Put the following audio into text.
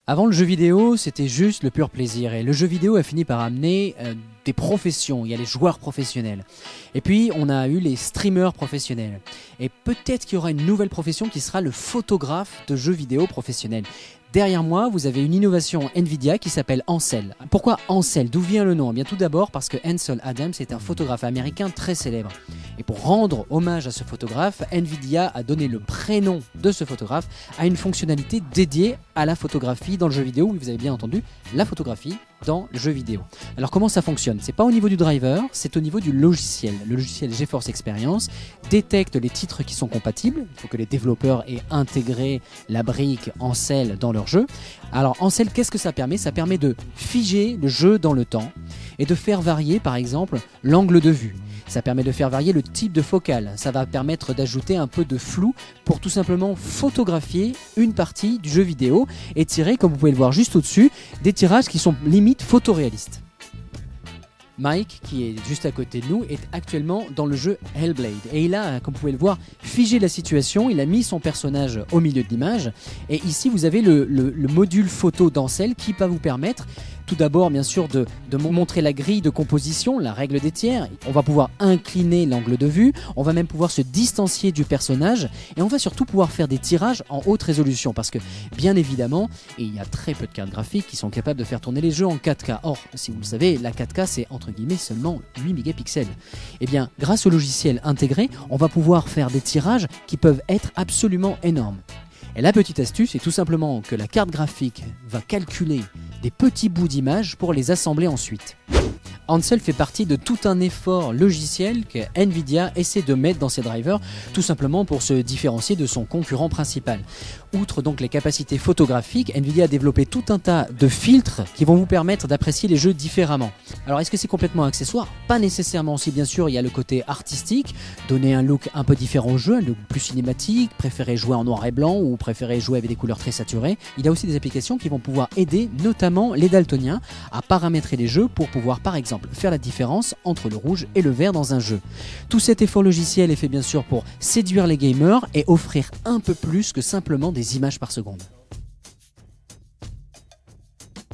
Avant le jeu vidéo, c'était juste le pur plaisir et le jeu vidéo a fini par amener des professions. Il y a les joueurs professionnels et puis on a eu les streamers professionnels et peut-être qu'il y aura une nouvelle profession qui sera le photographe de jeux vidéo professionnels. Derrière moi, vous avez une innovation Nvidia qui s'appelle Ansel. Pourquoi Ansel? D'où vient le nom? Eh bien, tout d'abord parce que Ansel Adams est un photographe américain très célèbre. Et pour rendre hommage à ce photographe, Nvidia a donné le prénom de ce photographe à une fonctionnalité dédiée à la photographie dans le jeu vidéo. Oui, vous avez bien entendu, la photographie dans le jeu vidéo. Alors comment ça fonctionne? C'est pas au niveau du driver, c'est au niveau du logiciel. Le logiciel GeForce Experience détecte les titres qui sont compatibles. Il faut que les développeurs aient intégré la brique Ansel dans leur jeu. Alors Ansel, qu'est-ce que ça permet? Ça permet de figer le jeu dans le temps et de faire varier par exemple l'angle de vue. Ça permet de faire varier le type de focale. Ça va permettre d'ajouter un peu de flou pour tout simplement photographier une partie du jeu vidéo et tirer, comme vous pouvez le voir juste au-dessus, des tirages qui sont limite photoréalistes. Mike, qui est juste à côté de nous, est actuellement dans le jeu Hellblade. Et il a, comme vous pouvez le voir, figé la situation, il a mis son personnage au milieu de l'image. Et ici, vous avez le module photo d'Ansel qui va vous permettre tout d'abord, bien sûr, de montrer la grille de composition, la règle des tiers. On va pouvoir incliner l'angle de vue, on va même pouvoir se distancier du personnage et on va surtout pouvoir faire des tirages en haute résolution parce que, bien évidemment, et il y a très peu de cartes graphiques qui sont capables de faire tourner les jeux en 4K. Or, si vous le savez, la 4K, c'est entre guillemets seulement 8 mégapixels. Et bien, grâce au logiciel intégré, on va pouvoir faire des tirages qui peuvent être absolument énormes. Et la petite astuce est tout simplement que la carte graphique va calculer des petits bouts d'images pour les assembler ensuite. Ansel fait partie de tout un effort logiciel que Nvidia essaie de mettre dans ses drivers, tout simplement pour se différencier de son concurrent principal. Outre donc les capacités photographiques, Nvidia a développé tout un tas de filtres qui vont vous permettre d'apprécier les jeux différemment. Alors est-ce que c'est complètement accessoire? Pas nécessairement. Si bien sûr il y a le côté artistique, donner un look un peu différent au jeu, un look plus cinématique, préférer jouer en noir et blanc ou préférer jouer avec des couleurs très saturées. Il y a aussi des applications qui vont pouvoir aider notamment les daltoniens à paramétrer les jeux pour pouvoir par exemple faire la différence entre le rouge et le vert dans un jeu. Tout cet effort logiciel est fait bien sûr pour séduire les gamers et offrir un peu plus que simplement des images par seconde.